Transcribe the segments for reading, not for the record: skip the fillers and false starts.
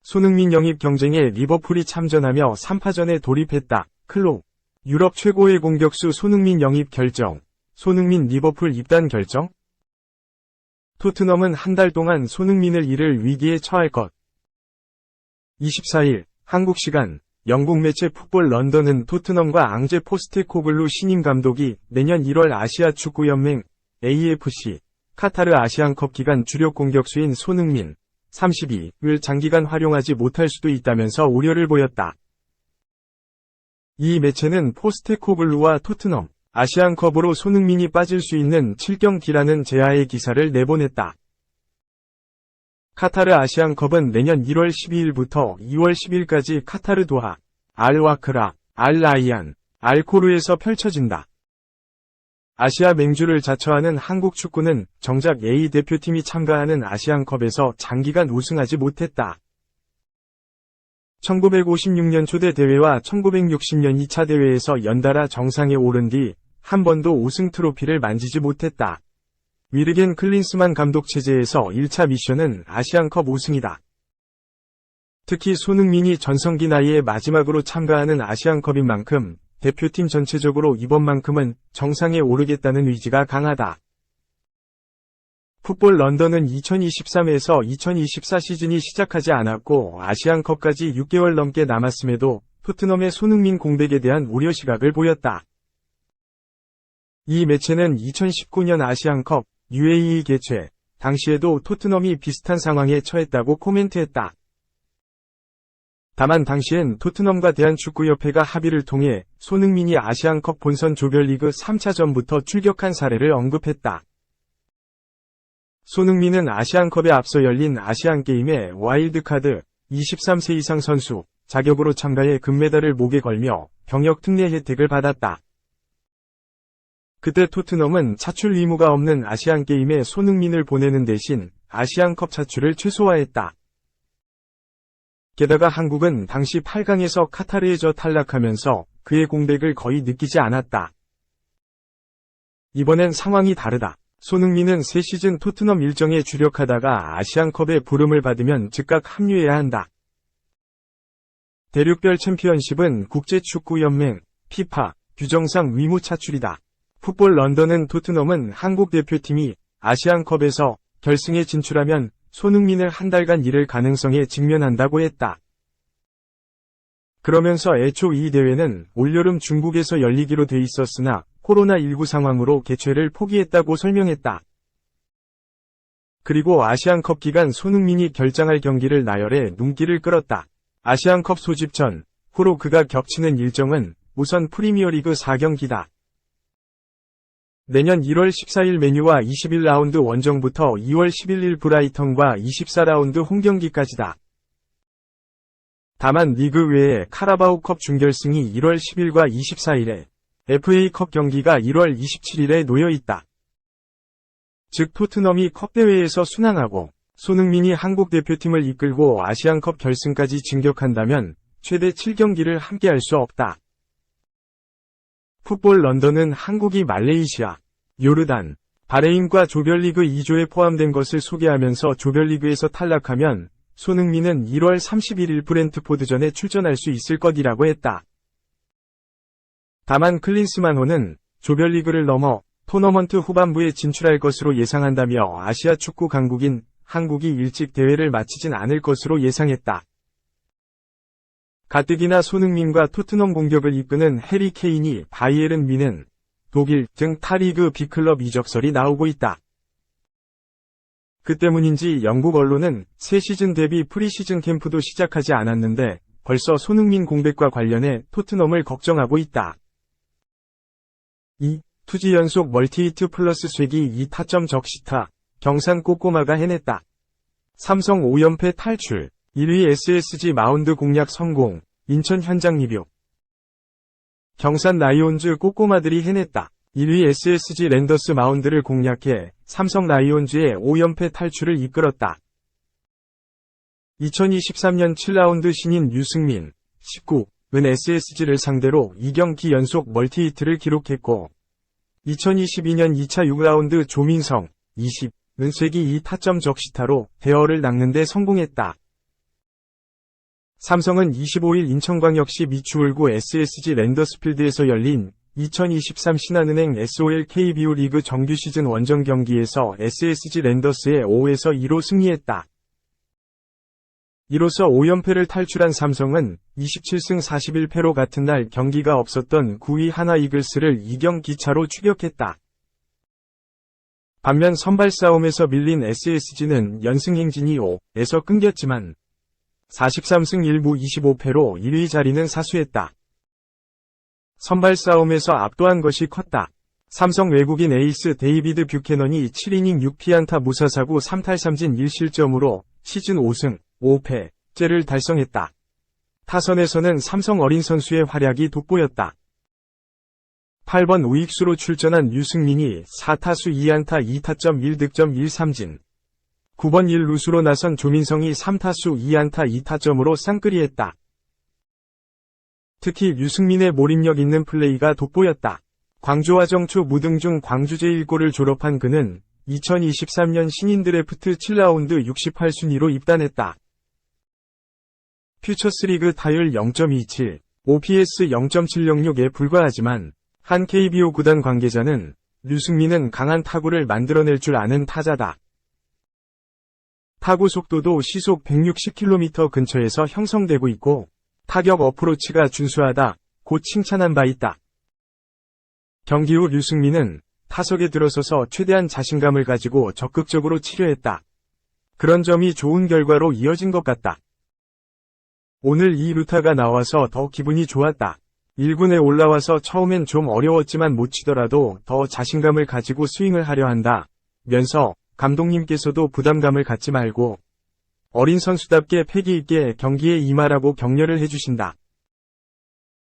손흥민 영입 경쟁에 리버풀이 참전하며 3파전에 돌입했다. 클롭. 유럽 최고의 공격수 손흥민 영입 결정. 손흥민 리버풀 입단 결정? 토트넘은 한 달 동안 손흥민을 잃을 위기에 처할 것. 24일 한국 시간 영국 매체 풋볼 런던은 토트넘과 앙제 포스테코글루 신임 감독이 내년 1월 아시아 축구연맹 AFC 카타르 아시안컵 기간 주력 공격수인 손흥민 32을 장기간 활용하지 못할 수도 있다면서 우려를 보였다. 이 매체는 포스테코글루와 토트넘 아시안컵으로 손흥민이 빠질 수 있는 7경기라는 제야의 기사를 내보냈다. 카타르 아시안컵은 내년 1월 12일부터 2월 10일까지 카타르 도하, 알와크라, 알라이안, 알코르에서 펼쳐진다. 아시아 맹주를 자처하는 한국 축구는 정작 A 대표팀이 참가하는 아시안컵에서 장기간 우승하지 못했다. 1956년 초대 대회와 1960년 2차 대회에서 연달아 정상에 오른 뒤 한 번도 우승 트로피를 만지지 못했다. 위르겐 클린스만 감독 체제에서 1차 미션은 아시안컵 우승이다. 특히 손흥민이 전성기 나이에 마지막으로 참가하는 아시안컵인 만큼 대표팀 전체적으로 이번만큼은 정상에 오르겠다는 의지가 강하다. 풋볼 런던은 2023에서 2024 시즌이 시작하지 않았고 아시안컵까지 6개월 넘게 남았음에도 토트넘의 손흥민 공백에 대한 우려 시각을 보였다. 이 매체는 2019년 아시안컵 UAE 개최 당시에도 토트넘이 비슷한 상황에 처했다고 코멘트했다. 다만 당시엔 토트넘과 대한축구협회가 합의를 통해 손흥민이 아시안컵 본선 조별리그 3차전부터 출격한 사례를 언급했다. 손흥민은 아시안컵에 앞서 열린 아시안게임의 와일드카드 23세 이상 선수 자격으로 참가해 금메달을 목에 걸며 병역 특례 혜택을 받았다. 그때 토트넘은 차출 의무가 없는 아시안게임에 손흥민을 보내는 대신 아시안컵 차출을 최소화했다. 게다가 한국은 당시 8강에서 카타르에 져 탈락하면서 그의 공백을 거의 느끼지 않았다. 이번엔 상황이 다르다. 손흥민은 새 시즌 토트넘 일정에 주력하다가 아시안컵에 부름을 받으면 즉각 합류해야 한다. 대륙별 챔피언십은 국제축구연맹 FIFA 규정상 의무 차출이다. 풋볼 런던은 토트넘은 한국 대표팀이 아시안컵에서 결승에 진출하면 손흥민을 한 달간 잃을 가능성에 직면한다고 했다. 그러면서 애초 이 대회는 올여름 중국에서 열리기로 돼 있었으나 코로나19 상황으로 개최를 포기했다고 설명했다. 그리고 아시안컵 기간 손흥민이 결장할 경기를 나열해 눈길을 끌었다. 아시안컵 소집 전, 후로 그가 겹치는 일정은 우선 프리미어리그 4경기다. 내년 1월 14일 맨유와 21라운드 원정부터 2월 11일 브라이턴과 24라운드 홈경기까지다. 다만 리그 외에 카라바오컵 준결승이 1월 10일과 24일에 FA컵 경기가 1월 27일에 놓여있다. 즉 토트넘이 컵대회에서 순항하고 손흥민이 한국 대표팀을 이끌고 아시안컵 결승까지 진격한다면 최대 7경기를 함께할 수 없다. 풋볼 런던은 한국이 말레이시아, 요르단, 바레인과 조별리그 2조에 포함된 것을 소개하면서 조별리그에서 탈락하면 손흥민은 1월 31일 브렌트포드전에 출전할 수 있을 것이라고 했다. 다만 클린스만호는 조별리그를 넘어 토너먼트 후반부에 진출할 것으로 예상한다며 아시아 축구 강국인 한국이 일찍 대회를 마치진 않을 것으로 예상했다. 가뜩이나 손흥민과 토트넘 공격을 이끄는 해리 케인이 바이에른 뮌헨, 독일 등 타리그 B클럽 이적설이 나오고 있다. 그 때문인지 영국 언론은 새 시즌 대비 프리시즌 캠프도 시작하지 않았는데 벌써 손흥민 공백과 관련해 토트넘을 걱정하고 있다. 2투지 연속 멀티히트 플러스 쐐기 2타점 적시타, 경산 꼬꼬마가 해냈다. 삼성 5연패 탈출, 1위 SSG 마운드 공략 성공, 인천 현장 리뷰. 경산 라이온즈 꼬꼬마들이 해냈다. 1위 SSG 랜더스 마운드를 공략해 삼성 라이온즈의 5연패 탈출을 이끌었다. 2023년 7라운드 신인 유승민, 19은 SSG를 상대로 2경기 연속 멀티히트를 기록했고 2022년 2차 6라운드 조민성, 20, 은색이 2타점 적시타로 대어를 낚는 데 성공했다. 삼성은 25일 인천광역시 미추홀구 SSG 랜더스필드에서 열린 2023 신한은행 SOL KBO 리그 정규 시즌 원정 경기에서 SSG 랜더스에 5에서 2로 승리했다. 이로써 5연패를 탈출한 삼성은 27승 41패로 같은 날 경기가 없었던 9위 하나 이글스를 2경기 차로 추격했다. 반면 선발 싸움에서 밀린 SSG는 연승 행진이 5에서 끊겼지만 43승 1무 25패로 1위 자리는 사수했다. 선발 싸움에서 압도한 것이 컸다. 삼성 외국인 에이스 데이비드 뷰캐넌이 7이닝 6피안타 무사사구 3탈삼진 1실점으로 시즌 5승 5패째를 달성했다. 타선에서는 삼성 어린 선수의 활약이 돋보였다. 8번 우익수로 출전한 류승민이 4타수 2안타 2타점 1득점 1삼진. 9번 1루수로 나선 조민성이 3타수 2안타 2타점으로 쌍끌이했다. 특히 류승민의 몰입력 있는 플레이가 돋보였다. 광주와 정초 무등중 광주 제1고를 졸업한 그는 2023년 신인 드래프트 7라운드 68순위로 입단했다. 퓨처스리그 타율 0.27, OPS 0.706에 불과하지만 한 KBO 구단 관계자는 류승민은 강한 타구를 만들어낼 줄 아는 타자다. 타구 속도도 시속 160km 근처에서 형성되고 있고 타격 어프로치가 준수하다, 곧 칭찬한 바 있다. 경기 후 류승민은 타석에 들어서서 최대한 자신감을 가지고 적극적으로 치료했다. 그런 점이 좋은 결과로 이어진 것 같다. 오늘 이 루타가 나와서 더 기분이 좋았다. 1군에 올라와서 처음엔 좀 어려웠지만 못 치더라도 더 자신감을 가지고 스윙을 하려 한다. 면서 감독님께서도 부담감을 갖지 말고 어린 선수답게 패기 있게 경기에 임하라고 격려를 해주신다.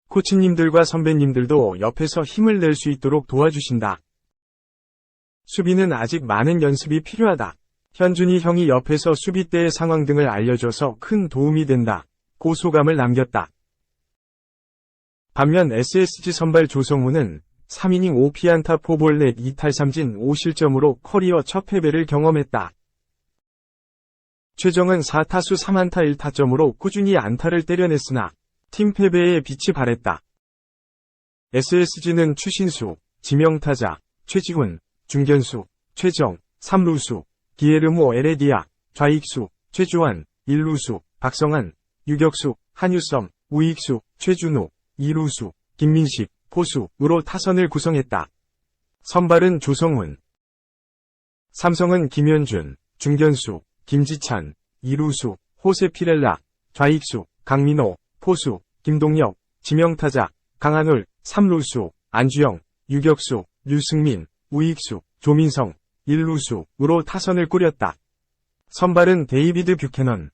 코치님들과 선배님들도 옆에서 힘을 낼 수 있도록 도와주신다. 수비는 아직 많은 연습이 필요하다. 현준이 형이 옆에서 수비 때의 상황 등을 알려줘서 큰 도움이 된다. 고 소감을 남겼다. 반면 SSG 선발 조성우는 3이닝 5피안타 포볼넷 2탈삼진 5실점으로 커리어 첫 패배를 경험했다. 최정은 4타수 3안타 1타점으로 꾸준히 안타를 때려냈으나 팀 패배에 빛이 발했다. SSG는 추신수, 지명타자, 최지훈, 중견수, 최정, 3루수, 기에르모 에레디아, 좌익수, 최주환, 1루수, 박성환, 유격수, 한유섬, 우익수, 최준우, 2루수, 김민식, 포수으로 타선을 구성했다. 선발은 조성훈. 삼성은 김현준, 중견수, 김지찬, 2루수, 호세 피렐라, 좌익수, 강민호, 포수, 김동혁, 지명타자, 강한울, 3루수, 안주영, 유격수, 류승민, 우익수, 조민성, 1루수으로 타선을 꾸렸다. 선발은 데이비드 뷰캐넌.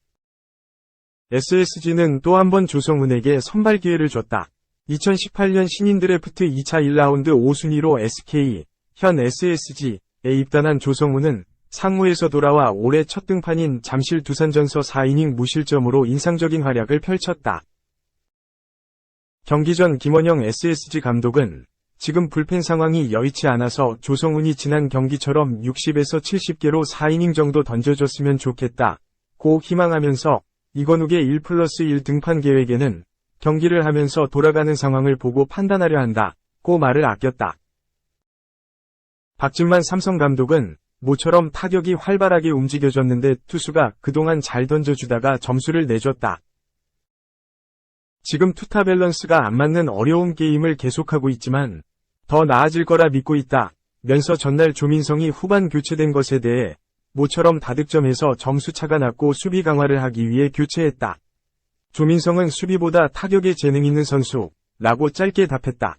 SSG는 또 한 번 조성훈에게 선발 기회를 줬다. 2018년 신인 드래프트 2차 1라운드 5순위로 SK, 현 SSG에 입단한 조성훈은 상무에서 돌아와 올해 첫 등판인 잠실 두산전서 4이닝 무실점으로 인상적인 활약을 펼쳤다. 경기 전 김원형 SSG 감독은 지금 불펜 상황이 여의치 않아서 조성훈이 지난 경기처럼 60에서 70개로 4이닝 정도 던져줬으면 좋겠다. 고 희망하면서 이건욱의 1+1 등판 계획에는 경기를 하면서 돌아가는 상황을 보고 판단하려 한다. 고 말을 아꼈다. 박진만 삼성 감독은 모처럼 타격이 활발하게 움직여졌는데 투수가 그동안 잘 던져주다가 점수를 내줬다. 지금 투타 밸런스가 안 맞는 어려운 게임을 계속하고 있지만 더 나아질 거라 믿고 있다. 면서 전날 조민성이 후반 교체된 것에 대해 모처럼 다득점해서 점수차가 났고 수비 강화를 하기 위해 교체했다. 조민성은 수비보다 타격에 재능 있는 선수라고 짧게 답했다.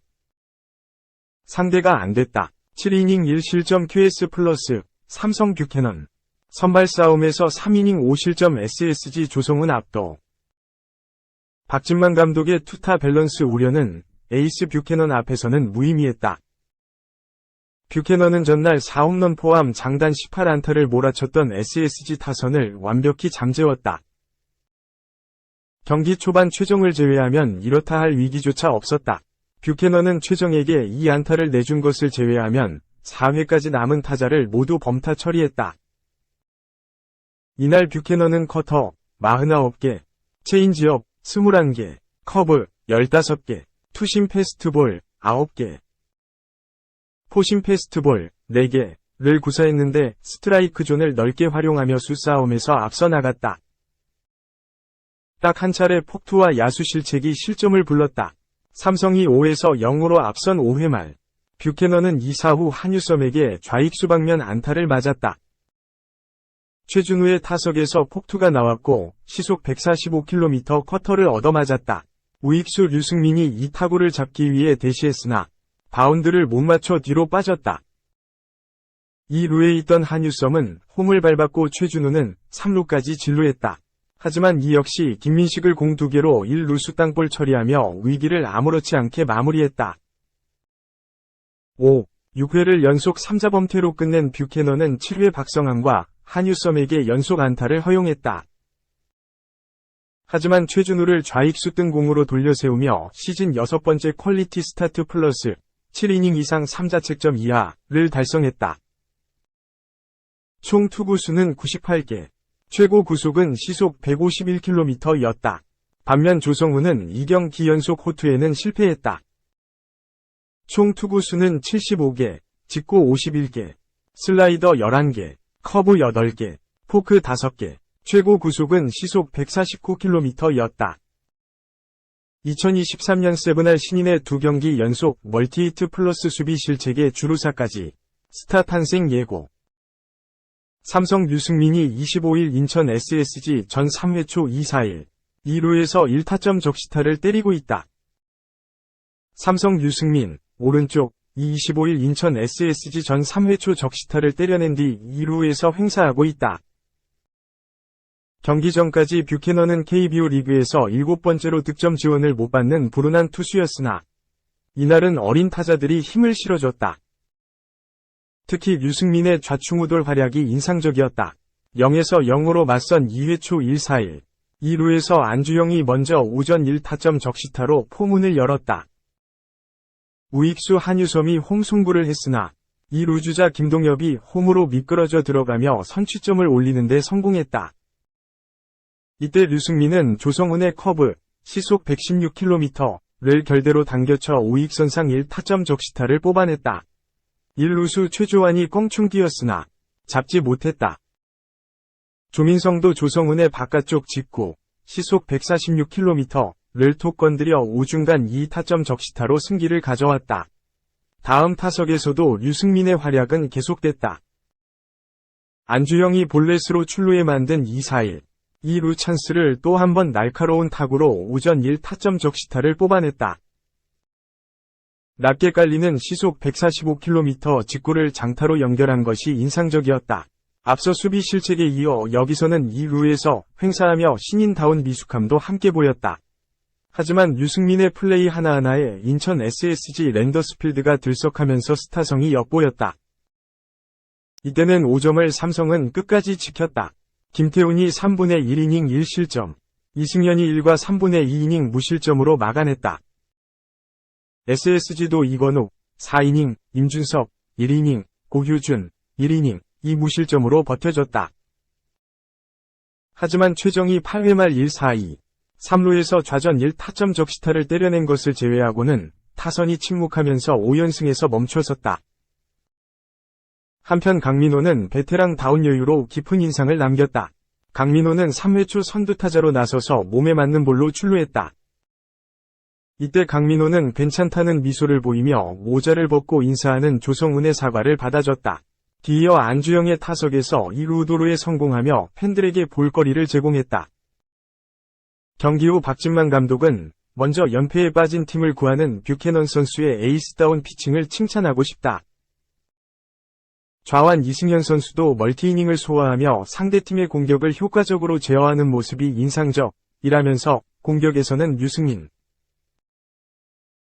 상대가 안 됐다. 7이닝 1실점 QS 플러스 삼성 뷰캐넌. 선발 싸움에서 3이닝 5실점 SSG 조성훈 압도. 박진만 감독의 투타 밸런스 우려는 에이스 뷰캐넌 앞에서는 무의미했다. 뷰캐넌은 전날 4홈런 포함 장단 18안타를 몰아쳤던 SSG 타선을 완벽히 잠재웠다. 경기 초반 최정을 제외하면 이렇다 할 위기조차 없었다. 뷰캐넌은 최정에게 2안타를 내준 것을 제외하면 4회까지 남은 타자를 모두 범타 처리했다. 이날 뷰캐넌은 커터 49개, 체인지업 21개, 커브 15개, 투심 패스트볼 9개, 포심 패스트볼 4개를 구사했는데 스트라이크 존을 넓게 활용하며 수싸움에서 앞서 나갔다. 딱 한 차례 폭투와 야수 실책이 실점을 불렀다. 삼성이 5에서 0으로 앞선 5회 말, 뷰캐넌은 2사 후 한유섬에게 좌익수 방면 안타를 맞았다. 최준우의 타석에서 폭투가 나왔고 시속 145km 커터를 얻어맞았다. 우익수 류승민이 이 타구를 잡기 위해 대시했으나 바운드를 못 맞춰 뒤로 빠졌다. 2루에 있던 한유섬은 홈을 밟았고 최준우는 3루까지 진루했다. 하지만 이 역시 김민식을 공 2개로 1루수 땅볼 처리하며 위기를 아무렇지 않게 마무리했다. 5, 6회를 연속 3자범퇴로 끝낸 뷰캐넌은 7회 박성환과 한유섬에게 연속 안타를 허용했다. 하지만 최준우를 좌익수 뜬 공으로 돌려세우며 시즌 6번째 퀄리티 스타트 플러스 7이닝 이상 3자책점 이하를 달성했다. 총 투구수는 98개, 최고 구속은 시속 151km였다. 반면 조성우는 2경기 연속 호투에는 실패했다. 총 투구수는 75개, 직구 51개, 슬라이더 11개, 커브 8개, 포크 5개, 최고 구속은 시속 149km였다. 2023년 세븐알 신인의 2경기 연속 멀티히트 플러스 수비 실책의 주루사까지 스타 탄생 예고. 삼성 류승민이 25일 인천 SSG 전 3회 초 2-4-1, 2루에서 1타점 적시타를 때리고 있다. 삼성 류승민, 오른쪽, 25일 인천 SSG 전 3회 초 적시타를 때려낸 뒤 2루에서 횡사하고 있다. 경기 전까지 뷰캐넌은 KBO 리그에서 7번째로 득점 지원을 못 받는 불운한 투수였으나 이날은 어린 타자들이 힘을 실어줬다. 특히 류승민의 좌충우돌 활약이 인상적이었다. 0에서 0으로 맞선 2회 초 1-4-1, 2루에서 안주영이 먼저 오전 1타점 적시타로 포문을 열었다. 우익수 한유섬이 홈 승부를 했으나 2루 주자 김동엽이 홈으로 미끄러져 들어가며 선취점을 올리는 데 성공했다. 이때 류승민은 조성훈의 커브, 시속 116km를 결대로 당겨쳐 우익선상 1타점 적시타를 뽑아냈다. 1루수 최조환이 껑충 뛰었으나 잡지 못했다. 조민성도 조성훈의 바깥쪽 직구, 시속 146km를 톡 건드려 우중간 2타점 적시타로 승기를 가져왔다. 다음 타석에서도 류승민의 활약은 계속됐다. 안주영이 볼넷으로 출루에 만든 2-4-1, 2루 찬스를 또 한 번 날카로운 타구로 오전 1타점 적시타를 뽑아냈다. 낮게 깔리는 시속 145km 직구를 장타로 연결한 것이 인상적이었다. 앞서 수비 실책에 이어 여기서는 2루에서 횡사하며 신인다운 미숙함도 함께 보였다. 하지만 류승민의 플레이 하나하나에 인천 SSG 랜더스필드가 들썩하면서 스타성이 엿보였다. 이때는 5점을 삼성은 끝까지 지켰다. 김태훈이 3분의 1이닝 1실점, 이승현이 1과 3분의 2이닝 무실점으로 막아냈다. SSG도 이건욱, 4이닝, 임준섭, 1이닝, 고효준, 1이닝, 2무실점으로 버텨줬다. 하지만 최정이 8회 말 1-4-2, 3루에서 좌전 1타점 적시타를 때려낸 것을 제외하고는 타선이 침묵하면서 5연승에서 멈춰섰다. 한편 강민호는 베테랑다운 여유로 깊은 인상을 남겼다. 강민호는 3회 초 선두타자로 나서서 몸에 맞는 볼로 출루했다. 이때 강민호는 괜찮다는 미소를 보이며 모자를 벗고 인사하는 조성훈의 사과를 받아줬다. 뒤이어 안주영의 타석에서 2루 도루에 성공하며 팬들에게 볼거리를 제공했다. 경기 후 박진만 감독은 먼저 연패에 빠진 팀을 구하는 뷰캐넌 선수의 에이스다운 피칭을 칭찬하고 싶다. 좌완 이승현 선수도 멀티이닝을 소화하며 상대팀의 공격을 효과적으로 제어하는 모습이 인상적이라면서 공격에서는 류승민,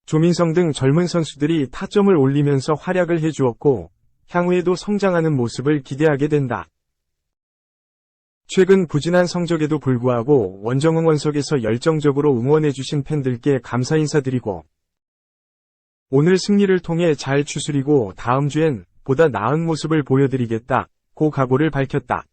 조민성 등 젊은 선수들이 타점을 올리면서 활약을 해주었고 향후에도 성장하는 모습을 기대하게 된다. 최근 부진한 성적에도 불구하고 원정응원석에서 열정적으로 응원해주신 팬들께 감사 인사드리고 오늘 승리를 통해 잘 추스리고 다음 주엔 보다 나은 모습을 보여드리겠다 고 각오를 밝혔다.